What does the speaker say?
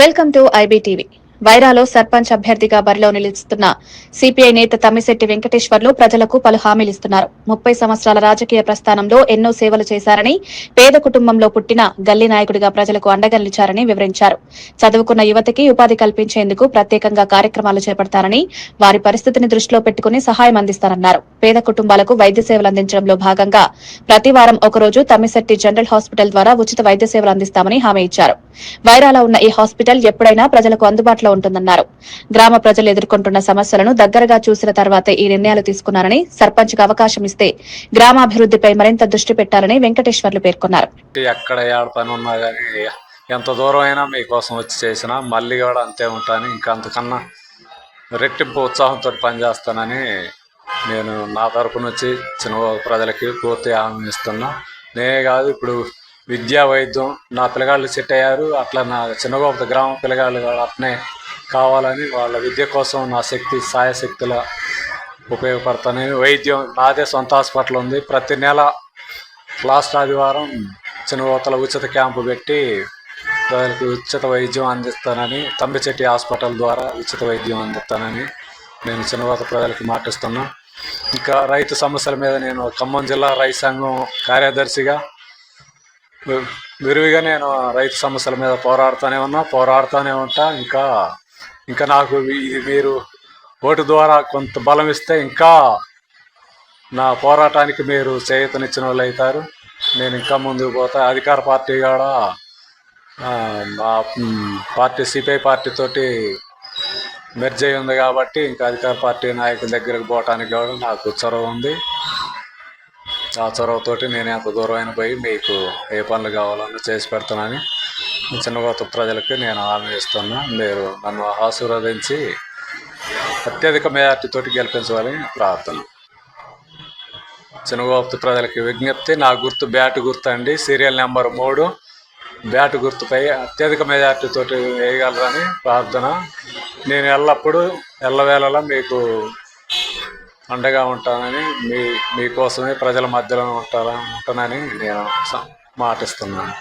Welcome to IBTV. వైరాలో సర్పంచ్ అభ్యర్థిగా బరిలో నిలుస్తున్న సిపిఐ నేత తమ్మిశెట్టి వెంకటేశ్వర్లు ప్రజలకు పలు హామీలిస్తున్నారు. 30 సంవత్సరాల రాజకీయ ప్రస్థానంలో ఎన్నో సేవలు చేశారని, పేద కుటుంబంలో పుట్టిన గల్లీ నాయకుడిగా ప్రజలకు అండగా నిలిచారని వివరించారు. చదువుకున్న యువతకి ఉపాధి కల్పించేందుకు ప్రత్యేకంగా కార్యక్రమాలు చేపడతారని, వారి పరిస్థితిని దృష్టిలో పెట్టుకుని సహాయం అందిస్తారన్నారు. పేద కుటుంబాలకు వైద్య సేవలు అందించడంలో భాగంగా ప్రతి వారం ఒకరోజు తమ్మిశెట్టి జనరల్ హాస్పిటల్ ద్వారా ఉచిత వైద్య సేవలు అందిస్తామని హామీ ఇచ్చారు. వైరాలో ఉన్న ఈ హాస్పిటల్ ఎప్పుడైనా ప్రజలకు అందుబాటులో ఉంటుందన్నారు. గ్రామ ప్రజలు ఎదుర్కొంటున్న సమస్యలను దగ్గరగా చూసిన తర్వాతే ఈ నిర్ణయాలు తీసుకున్నారని, సర్పంచ్ కు అవకాశం ఇస్తే గ్రామాభివృద్దిపై మరింత దృష్టి పెట్టాలని వెంకటేశ్వర్లు పేర్కొన్నారు. ఎక్కడ ఏడ పని ఉన్నా కానీ ఎంత దూరం అయినా మీకోసం వచ్చి చేసినా మళ్ళీ కూడా అంతే ఉంటాను, ఇంకా అంతకన్నా రెట్టింపు ఉత్సాహంతో పనిచేస్తానని నేను నా తరపున వచ్చి చిన్న ప్రజలకి పూర్తి హామీ ఇస్తున్నా. నేనే కాదు, ఇప్పుడు విద్యా వైద్యం నా పిల్లగాళ్ళు సెట్ అయ్యారు, అట్లా నా చిన్నగోప గ్రామ పిల్లగాళ్ళు అట్నే కావాలని వాళ్ళ విద్య కోసం నా సాయశక్తుల ఉపయోగపడతానని. వైద్యం నాదే సొంత హాస్పిటల్ ఉంది. ప్రతి నెల లాస్ట్ ఆదివారం చిన్నగోతల ఉచిత క్యాంపు పెట్టి ప్రజలకు ఉచిత వైద్యం అందిస్తానని, తమ్మిశెట్టి హాస్పిటల్ ద్వారా ఉచిత వైద్యం అందిస్తానని నేను చిన్నగోత ప్రజలకు మాటిస్తున్నా. ఇంకా రైతు సమస్యల మీద నేను ఖమ్మం జిల్లా రైతు సంఘం కార్యదర్శిగా విరివిగా నేను రైతు సమస్యల మీద పోరాడుతూనే ఉంటా. ఇంకా నాకు ఇది మీరు ఓటు ద్వారా కొంత బలం ఇస్తే ఇంకా నా పోరాటానికి మీరు చేయూతనిచ్చిన వాళ్ళు అవుతారు. నేను ఇంకా ముందుకు పోతా. అధికార పార్టీ కూడా మా పార్టీ సిపిఐ పార్టీతోటి మెర్జ్ అయి ఉంది కాబట్టి ఇంకా అధికార పార్టీ నాయకుల దగ్గరకు పోవటానికి కూడా నాకు చొరవ ఉంది. ఆ చొరవతోటి నేను ఎంత దూరమైన పోయి మీకు ఏ పనులు కావాలన్నా చేసి పెడతానని చిన్నగోత ప్రజలకి నేను హామీ ఇస్తున్నా. మీరు నన్ను ఆశీర్వదించి అత్యధిక మెజార్టీతోటి గెలిపించాలని ప్రార్థన. చిన్నగోత ప్రజలకి విజ్ఞప్తి, నా గుర్తు బ్యాట్ గుర్తు అండి, సీరియల్ నెంబర్ 3 బ్యాట్ గుర్తుపై అత్యధిక మెజార్టీతోటి వేయగలరని ప్రార్థన. నేను ఎల్లవేళలా మీకు అండగా ఉంటానని, మీకోసమే ప్రజల మధ్యలో ఉంటానని నేను మాటిస్తున్నాను.